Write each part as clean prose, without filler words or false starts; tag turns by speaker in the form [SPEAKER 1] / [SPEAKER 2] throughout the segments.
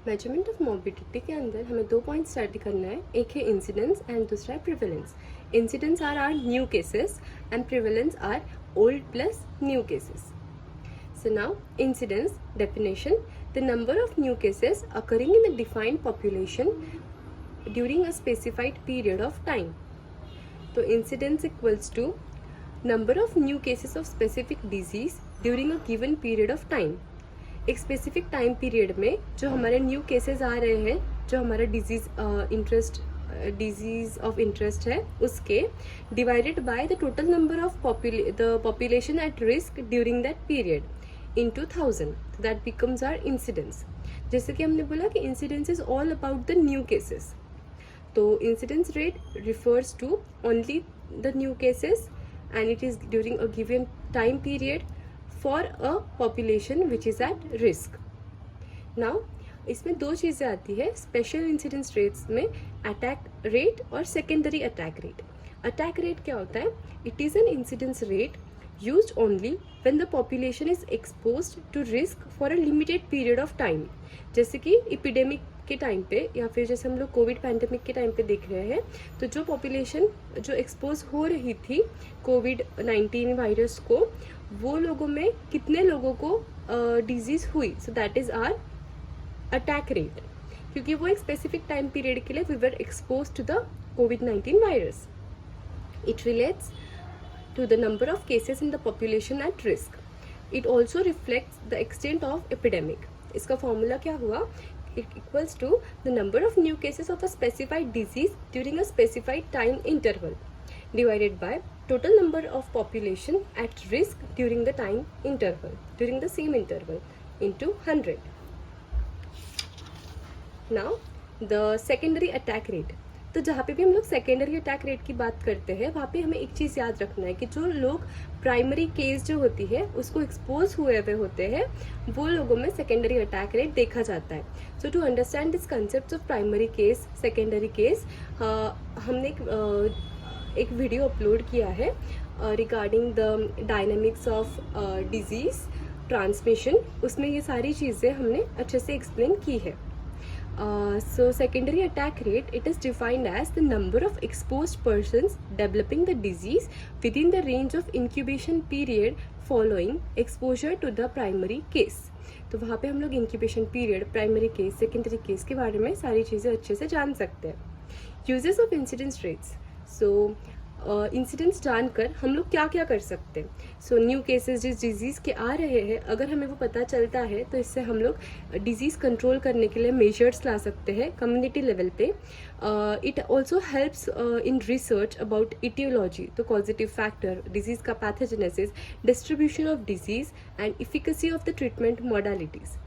[SPEAKER 1] Measurement of morbidity के अंदर हमें 2 पॉइंट स्टडी करना है, एक है इंसिडेंस एंड दूसरा है prevalence. Incidence are new cases and prevalence are old plus new cases. So now incidence definition: the number of new cases occurring in the defined population during a specified period of time. So incidence equals to number of new cases of specific disease during a given period of time. एक specific time period में जो हमारे new cases आ रहे हैं, जो हमारा disease of interest है, उसके divided by the total number of the population at risk during that period into 1000. That becomes our incidence. जैसे कि हमने बोला कि incidence is all about the new cases. तो incidence rate refers to only the new cases and it is during a given time period for a population which is at risk. Now इसमें दो चीज़ें आती है special incidence rates में, attack rate और secondary attack rate. Attack rate क्या होता है? It is an incidence rate used only when the population is exposed to risk for a limited period of time. जैसे कि इपिडेमिक के time पे या फिर जैसे हम लोग कोविड पैंडेमिक के टाइम पे देख रहे हैं, तो जो पॉपुलेशन जो एक्सपोज हो रही थी कोविड-19 वायरस को, वो लोगों में कितने लोगों को डिजीज हुई, so that is are attack rate, क्योंकि वो एक स्पेसिफिक टाइम पीरियड के लिए we were expose to the कोविड-19 virus. It relates to the number of cases in the population at risk. It also reflects the extent of epidemic. इसका formula क्या हुआ? It equals to the number of new cases of a specified disease during a specified time interval divided by total number of population at risk during the time interval, during the same interval, into 100. Now the secondary attack rate. तो जहाँ पे भी हम लोग secondary attack rate की बात करते हैं, वहाँ पे हमें एक चीज़ याद रखना है कि जो लोग प्राइमरी केस जो होती है उसको एक्सपोज हुए हुए होते हैं, वो लोगों में सेकेंडरी अटैक रेट देखा जाता है. So to understand this concept of primary case, secondary case, हमने एक वीडियो अपलोड किया है regarding the dynamics of disease transmission. उसमें ये सारी चीज़ें हमने अच्छे से एक्सप्लेन की है. So secondary attack rate, it is defined as the number of exposed persons developing the disease within the range of incubation period following exposure to the primary case. तो वहाँ पे हम लोग incubation period, primary case, secondary case के बारे में सारी चीज़ें अच्छे से जान सकते हैं. Uses of incidence rates. So incidents जानकर हम लोग क्या क्या कर सकते हैं. सो न्यू केसेस जिस डिजीज़ के आ रहे हैं, अगर हमें वो पता चलता है तो इससे हम लोग डिजीज़ कंट्रोल करने के लिए मेजर्स ला सकते हैं कम्युनिटी लेवल पे. It also helps in research about aetiology, तो कॉजेटिव फैक्टर, डिजीज़ का pathogenesis, distribution of disease and efficacy of the treatment modalities.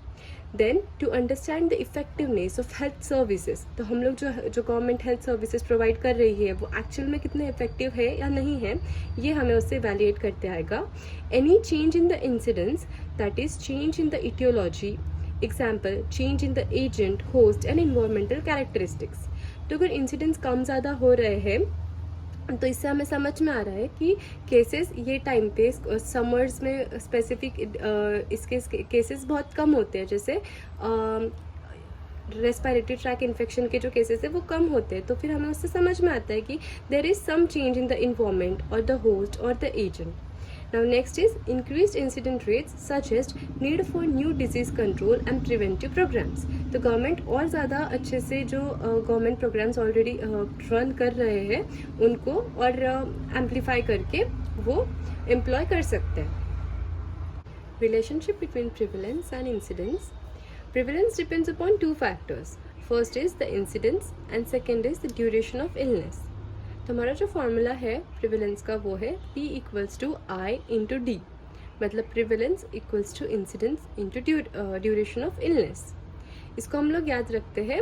[SPEAKER 1] Then to understand the effectiveness of health services, तो हम लोग जो गवर्नमेंट हेल्थ सर्विसेज प्रोवाइड कर रही है वो एक्चुअल में कितने इफेक्टिव है या नहीं है, ये हमें उससे इवैल्यूएट करते आएगा. Any change in the incidence, that is change in the aetiology, example change in the agent, host and environmental characteristics. तो अगर इंसिडेंट्स कम ज़्यादा हो रहे हैं तो इससे हमें समझ में आ रहा है कि केसेस ये टाइम पे समर्स में स्पेसिफिक इसके केसेस बहुत कम होते हैं. जैसे रेस्पिरेटरी ट्रैक इन्फेक्शन के जो केसेस है वो कम होते हैं, तो फिर हमें उससे समझ में आता है कि there is some change in the environment or the host or the agent. Now next is increased incident rates suggest need for new disease control and preventive programs. तो गवर्नमेंट और ज़्यादा अच्छे से जो गवर्नमेंट प्रोग्राम्स ऑलरेडी रन कर रहे हैं उनको और एम्पलीफाई करके वो एम्प्लॉय कर सकते हैं. Relationship between prevalence and incidence. Prevalence depends upon two factors. First is the incidence and second is the duration of illness. तो हमारा जो फॉर्मूला है प्रिवेलेंस का वो है P equals to I into D, मतलब prevalence equals to incidence into duration of illness. इसको हम लोग याद रखते हैं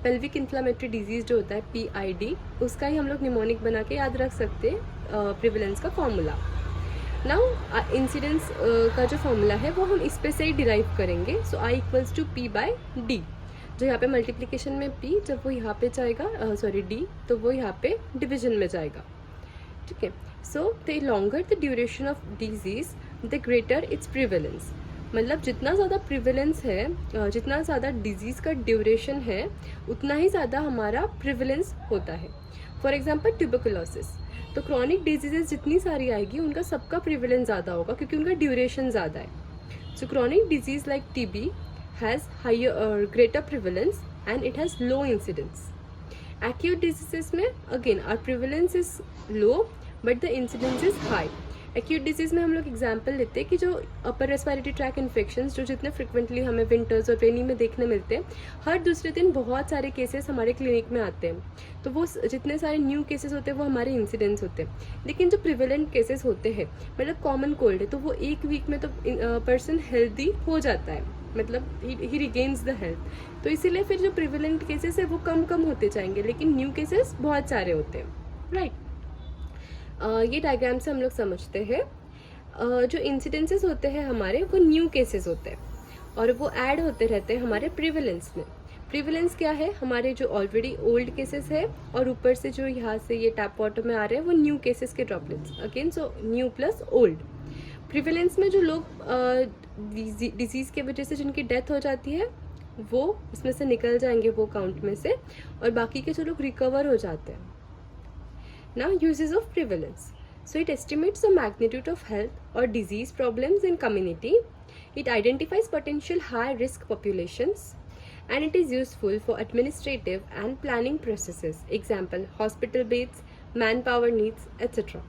[SPEAKER 1] पेल्विक इन्फ्लामेटरी डिजीज जो होता है PID, उसका ही हम लोग निमोनिक बना के याद रख सकते हैं प्रिवेलेंस का फॉर्मूला. नाउ इंसिडेंस का जो फॉर्मूला है वो हम इस पे से ही डिराइव करेंगे. So I equals to P by D, जो यहाँ पे मल्टीप्लिकेशन में P जब वो यहाँ पे जाएगा D, तो वो यहाँ पे डिवीजन में जाएगा. ठीक है. So the longer the duration of disease the greater it's prevalence. मतलब जितना ज़्यादा प्रिवेलेंस है, जितना ज़्यादा डिजीज़ का ड्यूरेशन है, उतना ही ज़्यादा हमारा प्रिवेलेंस होता है। फॉर एग्जांपल ट्यूबरकुलोसिस, तो क्रॉनिक डिजीजेज जितनी सारी आएगी उनका सबका प्रिवेलेंस ज़्यादा होगा क्योंकि उनका ड्यूरेशन ज़्यादा है। So chronic disease like TB has higher greater prevalence and it has low incidence. Acute diseases में again our prevalence is low but the incidence is high. Acute disease में हम लोग एग्जाम्पल लेते हैं कि जो अपर रेस्पिरेटरी ट्रैक इन्फेक्शंस जो जितने फ्रिक्वेंटली हमें विंटर्स और रेनी में देखने मिलते हैं, हर दूसरे दिन बहुत सारे केसेस हमारे क्लिनिक में आते हैं, तो वो जितने सारे न्यू केसेस होते हैं वो हमारे इंसिडेंट्स होते हैं। लेकिन जो प्रिवेलेंट केसेस होते हैं, मतलब कॉमन कोल्ड है, तो वो एक वीक में तो पर्सन हेल्दी हो जाता है, मतलब ही रिगेन्स द हेल्थ। तो इसीलिए फिर जो प्रिवेलेंट केसेस है वो कम कम होते जाएंगे, लेकिन न्यू केसेस बहुत सारे होते हैं, राइट। ये डायग्राम से हम लोग समझते हैं जो इंसिडेंसेस होते हैं हमारे वो न्यू केसेस होते हैं और वो ऐड होते रहते हैं हमारे प्रिवेलेंस में। प्रिवेलेंस क्या है, हमारे जो ऑलरेडी ओल्ड केसेस है और ऊपर से जो यहाँ से ये टैप वाटर में आ रहे हैं वो न्यू केसेस के droplets, again so new plus old. Prevalence में जो लोग डिजीज़ के वजह से जिनकी डेथ हो जाती है वो इसमें से निकल जाएंगे वो काउंट में से, और बाकी के जो लोग रिकवर हो जाते हैं। Now, uses of prevalence. So it estimates the magnitude of health or disease problems in community. It identifies potential high risk populations and it is useful for administrative and planning processes. Example, hospital beds, manpower needs, etc.